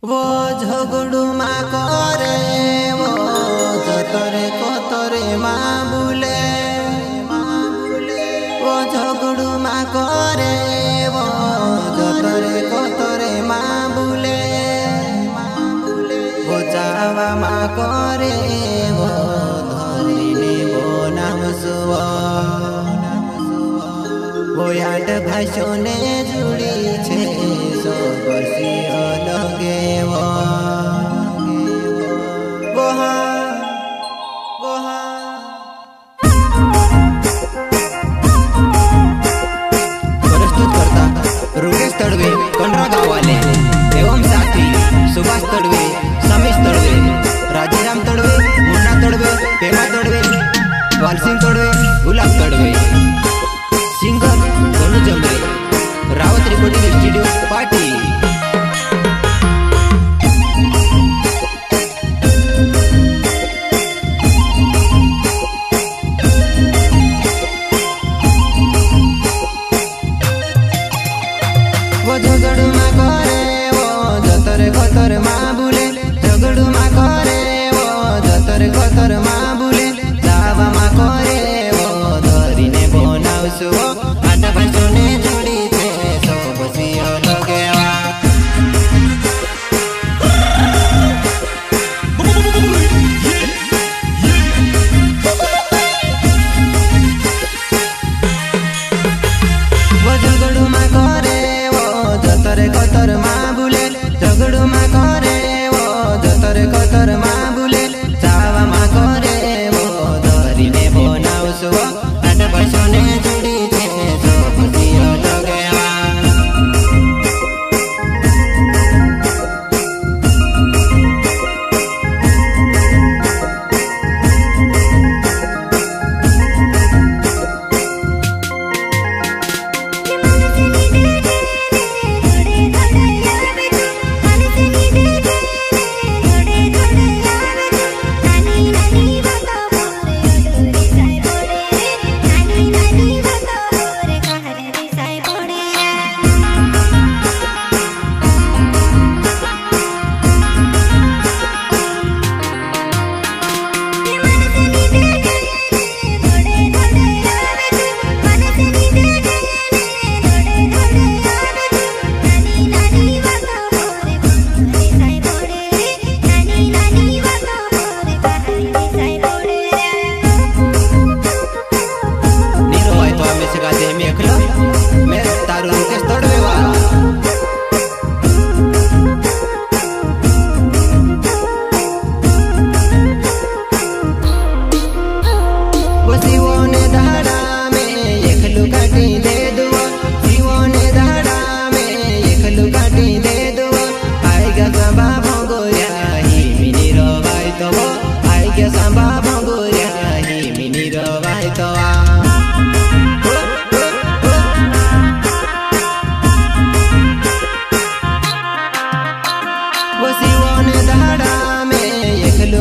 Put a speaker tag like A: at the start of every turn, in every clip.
A: वो झगड़ू माँ करे वो जतरे कोतरे माँ बुले वो झगड़ू माँ करे वो जतरे कोतरे माँ बुले वो चावा माँ करे वो धरिने वो नाम सुवा वो याद भाषणे जुड़ी छे सो बसी अलगे वो प्रस्तुत करता रुकेश तड़वे कंडरा गावाले एवं साथी Subhash Tadve Samish Tadve Rajiram Tadve Munna Tadve Pema Tadve Walsingh Tadve Gulab Tadve singer Golu Jamre Rawat recording studio party वो झगड़ू माँ करे वो जतरे खतर माँ बुले झगड़ू माँ करे वो जतरे खतर माँ बुले जावा माँ करे वो धरिने बनावसु आटा भाषणे जुड़ी छे सो बसी अलगे वो झगड़ू माँ करे जतरे कतर माँ बुले झगड़ू माँ करे वो जतरे कतर माँ बुले चावा माँ करे वो धरिने बनावसु आटा भाषणे जुड़ी छे सो बसी अलगे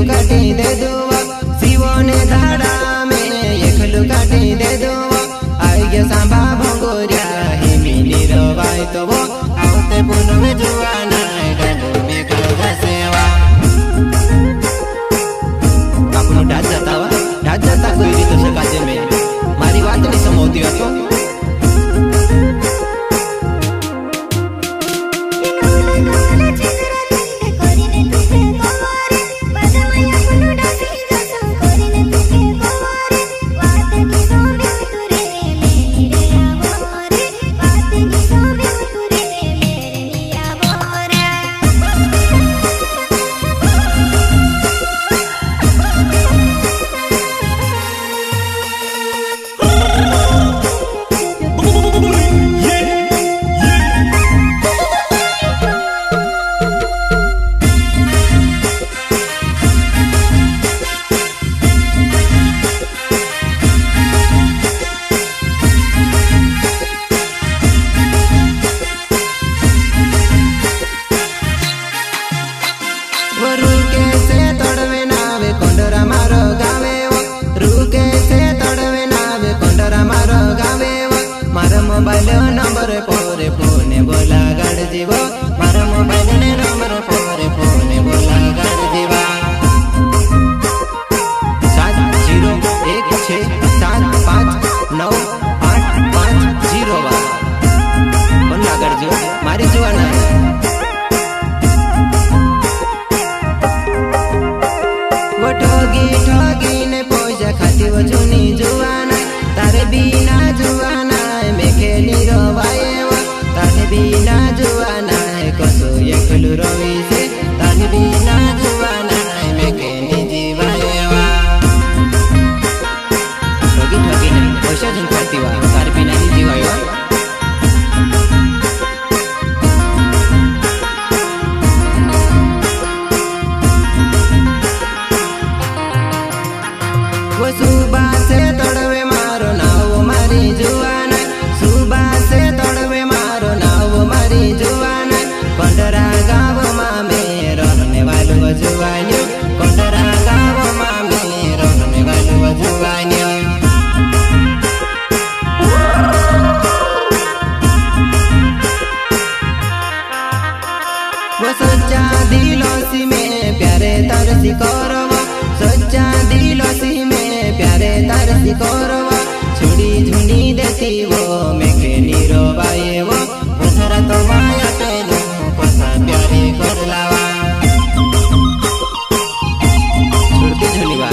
A: काटी दे दुआ शिवने धाड़ा में एकलू काटी दे दुआ आई गया सांबा भंगोरिया ही मिनी रवाई तो वो आवते पुन में जुआना गंडो में कलगा सेवा आपनो डाज जाता कोई रीतो से काजे में मारी बात नहीं समझती हो तो मोबाइल नंबर पर फोन बोला गाड़ जीव मारा मोबाइल नंबर पर भविष्य तारी बिना जुवाना में केनी जीवाएवा ठगी ठगी नहीं पैसा जिन करतीवा तारी बिना नहीं जीवाएवा वो सुबह से तोड़वे मारो नाव मारी जुवाना सुबह से तोड़वे मारो नाव मारी जुवाना कंडरा गाँव में रहने वालों जुवानियों कंडरा गाँव में रहने वालों जुवानियों वो सच्चा दिलों में प्यारे तरसी करवा सच्चा दिलों में प्यारे तरसी करवा छुड़ी झुनी देती वो मेके नीरो बाए वो उधरा तो माया तेलो कोसा प्यारे कर लावा छुड़ती झुनी बा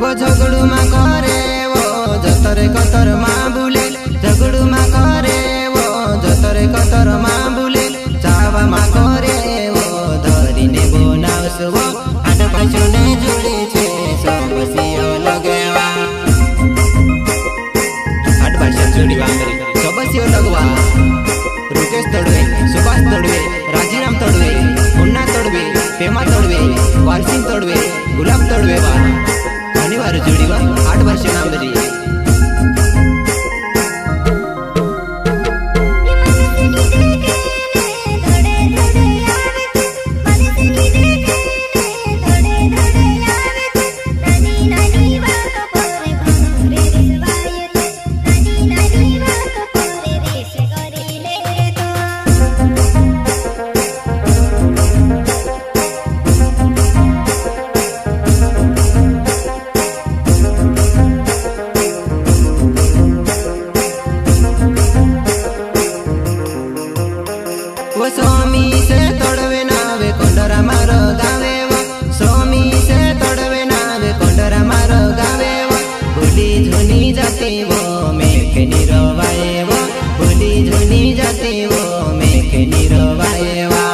A: वो झगड़ू मा करे वो जतरे कतर माँ बुले झगड़ू मा करे वो जतरे कतर माँ बुले चावा मा करे वो धरी ने बोनाउस वो आठ पाछो ने जुड़ी छे सब सियो लगेवा आठ पाछो जुड़ी वांगरी सब सियो लगवा रुकेश तोड़वे सुभाष तोड़वे राजीराम तोड़वे मुन्ना तोड़वे पेमा तोड़वे वालसिंह तोड़वे गुलाब तोड़वे बा शनिवार जुड़ीवा 8 वर्ष नाम बरी वो स्वामी से तोड़वे नावे कोंडरा मारो गावे वो स्वामी से तोड़वे नावे कोंडरा मारो गावे वो भूली झुनी जाती वो मेके निरवाए वो भूली झुनी जाती वो मेके निरवाए वा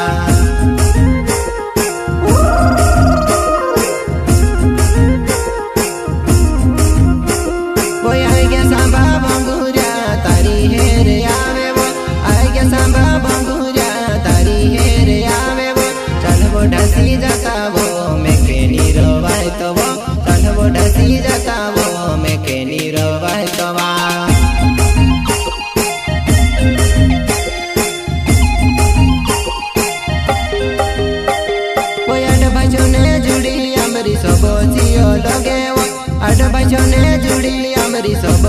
A: वो आई गया सांबा बंगुरिया तारी हेर आवे वो आई गया सांबा बंगुरिया ढसी जाता वो मेके नीरवाए तो वो चल वो ढसी जाता वो मेके नीरवाए तो वा वो आठ भाइयों ने जुड़ी हमारी सब जियो लगे वो आठ भाइयों ने जुड़ी हमारी सब